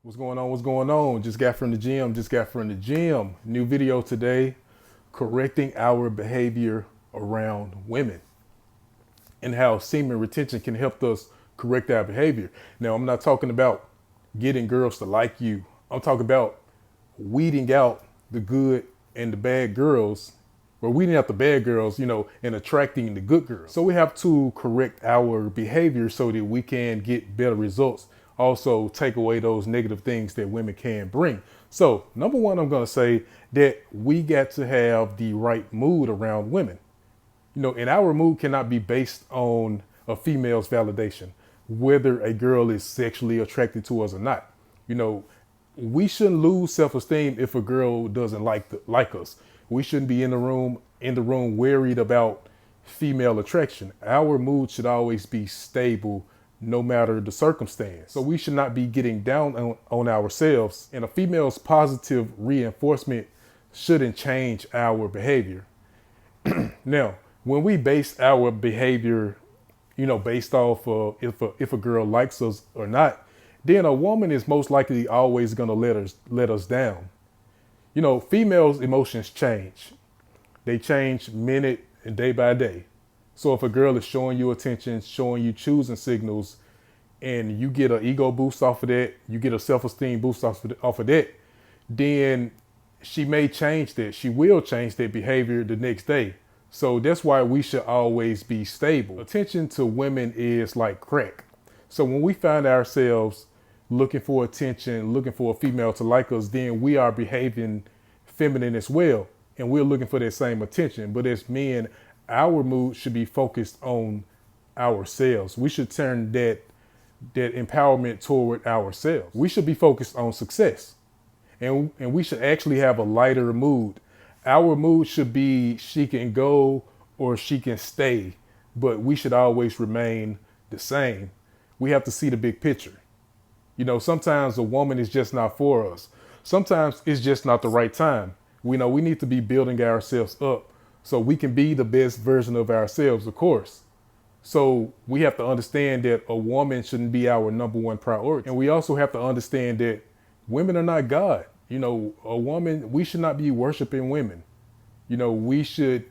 What's going on? What's going on? Just got from the gym. New video today, correcting our behavior around women and how semen retention can help us correct our behavior. Now, I'm not talking about getting girls to like you. I'm talking about weeding out the good and the bad girls, or weeding out the bad girls, and attracting the good girls. So we have to correct our behavior so that we can get better results. Also take away those negative things that women can bring. So number one, I'm going to say that we got to have the right mood around women. And our mood cannot be based on a female's validation, whether a girl is sexually attracted to us or not. We shouldn't lose self-esteem if a girl doesn't like us. We shouldn't be in the room worried about female attraction. Our mood should always be stable no matter the circumstance. So we should not be getting down on ourselves, and a female's positive reinforcement shouldn't change our behavior. Now, when we base our behavior, based off of if a girl likes us or not, then a woman is most likely always going to let us down. Females' emotions change. They change minute and day by day. So if a girl is showing you attention, showing you choosing signals, and you get an ego boost off of that, you get a self-esteem boost off of that, then she may change that. She will change that behavior the next day. So that's why we should always be stable. Attention to women is like crack. So when we find ourselves looking for attention, looking for a female to like us, then we are behaving feminine as well. And we're looking for that same attention. But as men, our mood should be focused on ourselves. We should turn that empowerment toward ourselves. We should be focused on success. And we should actually have a lighter mood. Our mood should be she can go or she can stay, but we should always remain the same. We have to see the big picture. Sometimes a woman is just not for us. Sometimes it's just not the right time. We need to be building ourselves up so we can be the best version of ourselves, of course. So we have to understand that a woman shouldn't be our number one priority. And we also have to understand that women are not God. We should not be worshiping women. We should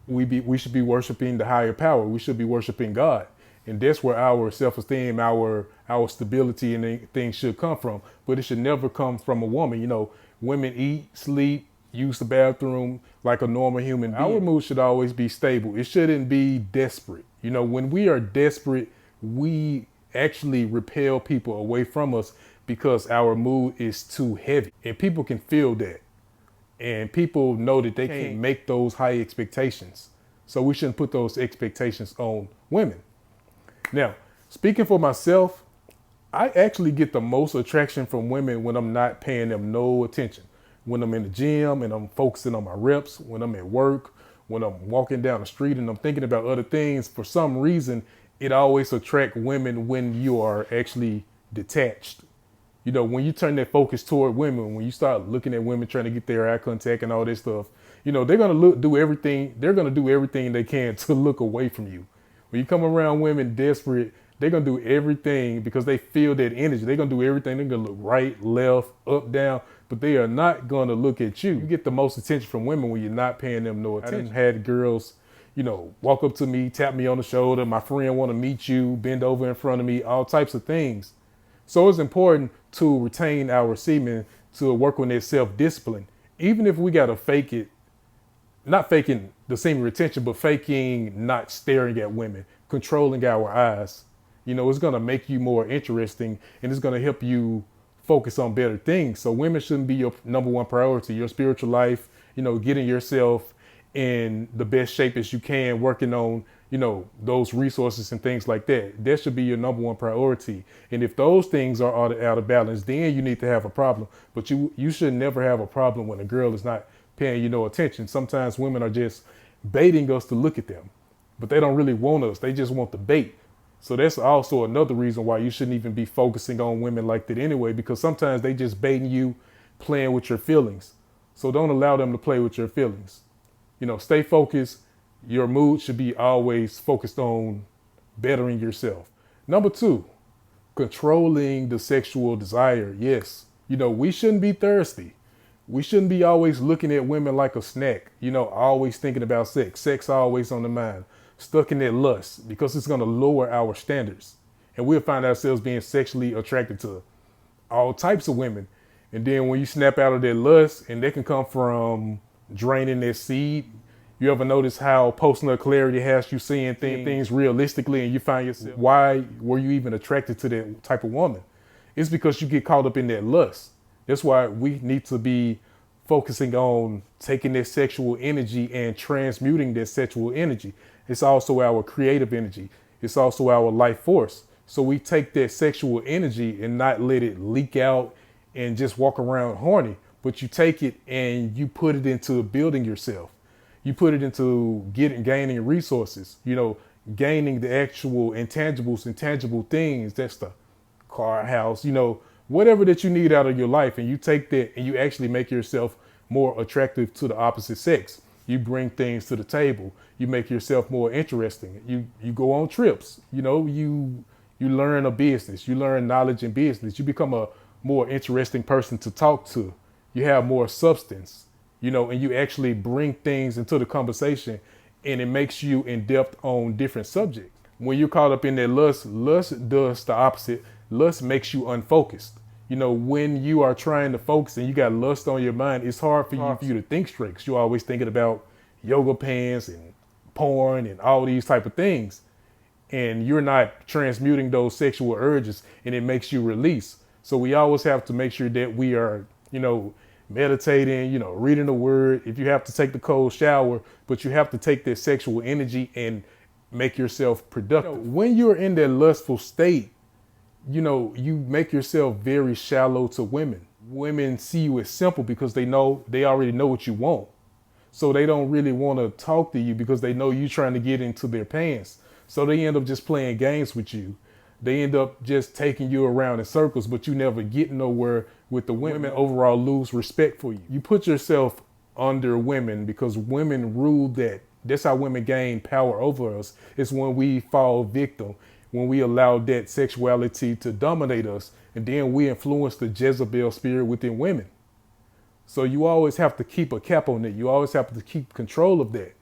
be worshiping the higher power. We should be worshiping God. And that's where our self-esteem, our stability and things should come from. But it should never come from a woman. Women eat, sleep, use the bathroom like a normal human being. Our mood should always be stable. It shouldn't be desperate. When we are desperate, we actually repel people away from us because our mood is too heavy. And people can feel that. And people know that they can't make those high expectations. So we shouldn't put those expectations on women. Now, speaking for myself, I actually get the most attraction from women when I'm not paying them no attention. When I'm in the gym and I'm focusing on my reps, when I'm at work, when I'm walking down the street and I'm thinking about other things, for some reason, it always attracts women when you are actually detached. When you turn that focus toward women, when you start looking at women trying to get their eye contact and all this stuff, they're going to do everything. They're going to do everything they can to look away from you. When you come around women desperate, they're going to do everything because they feel that energy. They're going to do everything. They're going to look right, left, up, down, but they are not going to look at you. You get the most attention from women when you're not paying them no attention. I had girls, walk up to me, tap me on the shoulder. My friend want to meet you, bend over in front of me, all types of things. So it's important to retain our semen, to work on their self-discipline. Even if we got to fake it, not faking the semen retention, but faking not staring at women, controlling our eyes. It's going to make you more interesting and it's going to help you focus on better things. So women shouldn't be your number one priority. Your spiritual life, getting yourself in the best shape as you can, working on, those resources and things like that. That should be your number one priority. And if those things are out of balance, then you need to have a problem. But you should never have a problem when a girl is not paying you no attention. Sometimes women are just baiting us to look at them, but they don't really want us. They just want the bait. So that's also another reason why you shouldn't even be focusing on women like that anyway, because sometimes they just baiting you, playing with your feelings. So don't allow them to play with your feelings. Stay focused. Your mood should be always focused on bettering yourself. Number two, Controlling the sexual desire, yes. We shouldn't be thirsty. We shouldn't be always looking at women like a snack, always thinking about sex. Sex always on the mind, stuck in that lust, because it's going to lower our standards. And we'll find ourselves being sexually attracted to all types of women. And then when you snap out of that lust, and that can come from draining that seed. You ever notice how post-nut clarity has you seeing things realistically, and you find yourself, why were you even attracted to that type of woman? It's because you get caught up in that lust. That's why we need to be focusing on taking that sexual energy and transmuting that sexual energy. It's also our creative energy. It's also our life force. So we take that sexual energy and not let it leak out and just walk around horny, but you take it and you put it into building yourself. You put it into gaining resources, gaining the actual intangible things. That's the car, house, whatever that you need out of your life. And you take that and you actually make yourself more attractive to the opposite sex. You bring things to the table. You make yourself more interesting. You go on trips, you learn a business, you learn knowledge in business. You become a more interesting person to talk to. You have more substance. And you actually bring things into the conversation, and it makes you in depth on different subjects. When you're caught up in that lust does the opposite. Lust makes you unfocused. When you are trying to focus and you got lust on your mind, it's hard for you to think straight, because you're always thinking about yoga pants and porn and all these type of things. And you're not transmuting those sexual urges, and it makes you release. So we always have to make sure that we are, meditating, reading the word. If you have to take the cold shower, but you have to take that sexual energy and make yourself productive. When you're in that lustful state, you make yourself very shallow to women. Women see you as simple because they already know what you want. So they don't really want to talk to you because they know you're trying to get into their pants. So they end up just playing games with you. They end up just taking you around in circles, but you never get nowhere with the women. Women overall lose respect for you. You put yourself under women because women rule that. That's how women gain power over us. It's when we fall victim, when we allow that sexuality to dominate us, and then we influence the Jezebel spirit within women. So you always have to keep a cap on it. You always have to keep control of that.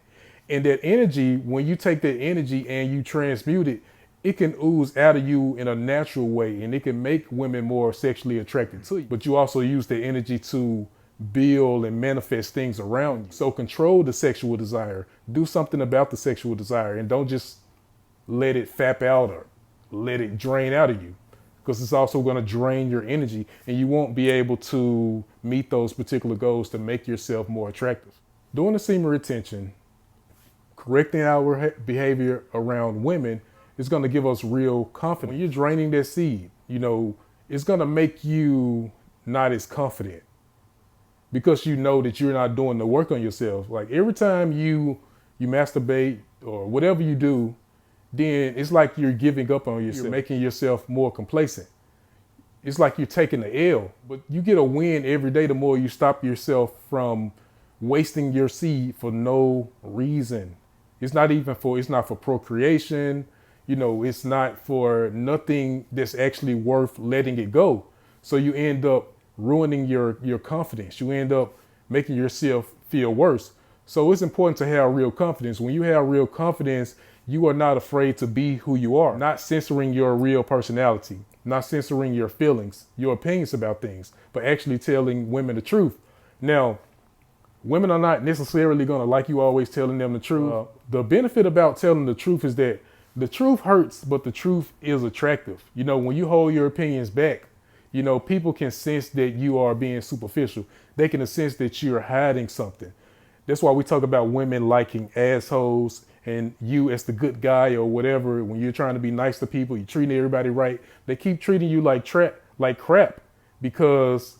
And that energy, when you take that energy and you transmute it, it can ooze out of you in a natural way, and it can make women more sexually attracted to you. But you also use the energy to build and manifest things around you. So control the sexual desire. Do something about the sexual desire, and don't just let it fap out or let it drain out of you, because it's also going to drain your energy, and you won't be able to meet those particular goals to make yourself more attractive. Doing the semen retention, correcting our behavior around women, is going to give us real confidence. When you're draining that seed, it's going to make you not as confident, because you know that you're not doing the work on yourself. Like every time you masturbate or whatever you do, then it's like you're giving up on yourself. You're making yourself more complacent. It's like you're taking the L, but you get a win every day the more you stop yourself from wasting your seed for no reason. It's not for procreation. It's not for nothing that's actually worth letting it go. So you end up ruining your confidence. You end up making yourself feel worse. So it's important to have real confidence. When you have real confidence, you are not afraid to be who you are, not censoring your real personality, not censoring your feelings, your opinions about things, but actually telling women the truth. Now, women are not necessarily going to like you always telling them the truth. The benefit about telling the truth is that the truth hurts, but the truth is attractive. When you hold your opinions back, people can sense that you are being superficial. They can sense that you're hiding something. That's why we talk about women liking assholes, and you as the good guy or whatever. When you're trying to be nice to people, you're treating everybody right, they keep treating you like crap, because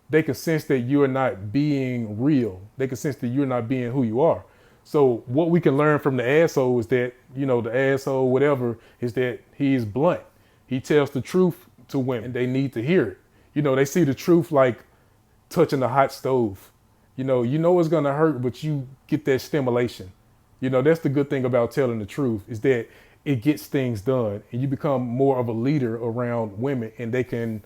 they can sense that you're not being real. They can sense that you're not being who you are. So what we can learn from the asshole is that, the asshole, whatever, is that he is blunt. He tells the truth to women. They need to hear it. They see the truth like touching a hot stove. It's going to hurt, but you get that stimulation. That's the good thing about telling the truth, is that it gets things done, and you become more of a leader around women, and they can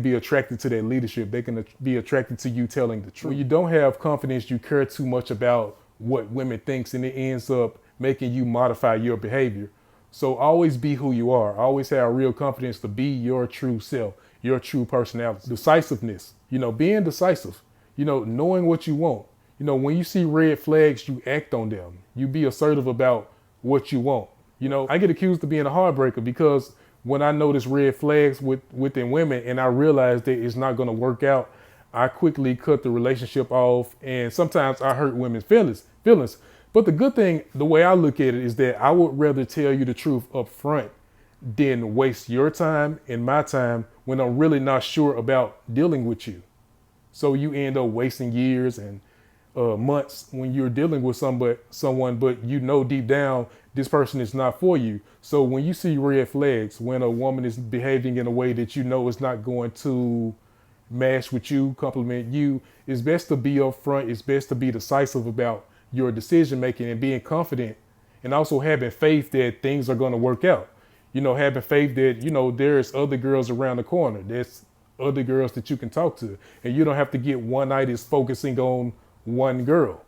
be attracted to that leadership. They can be attracted to you telling the truth. When you don't have confidence, you care too much about what women thinks, and it ends up making you modify your behavior. So always be who you are. Always have real confidence to be your true self, your true personality. Decisiveness, being decisive, knowing what you want. When you see red flags, you act on them. You be assertive about what you want. I get accused of being a heartbreaker because when I notice red flags within women and I realize that it's not going to work out, I quickly cut the relationship off. And sometimes I hurt women's feelings. But the good thing, the way I look at it, is that I would rather tell you the truth up front than waste your time and my time when I'm really not sure about dealing with you. So you end up wasting years and months when you're dealing with someone, but deep down this person is not for you. So when you see red flags, when a woman is behaving in a way that is not going to match with you, compliment you, it's best to be upfront. It's best to be decisive about your decision making and being confident, and also having faith that things are going to work out. Having faith that there's other girls around the corner. There's other girls that you can talk to, and you don't have to get one-nighted focusing on one girl.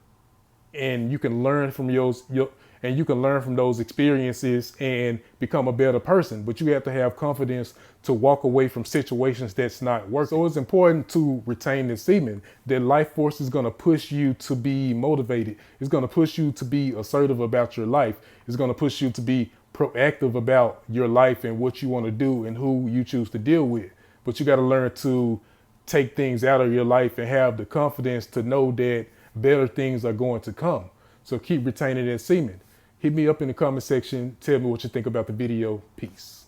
And you can learn from those experiences and become a better person. But you have to have confidence to walk away from situations that's not working. So it's important to retain the semen. That life force is going to push you to be motivated. It's going to push you to be assertive about your life. It's going to push you to be proactive about your life and what you want to do and who you choose to deal with. But you got to learn to take things out of your life and have the confidence to know that better things are going to come. So keep retaining that semen. Hit me up in the comment section. Tell me what you think about the video. Peace.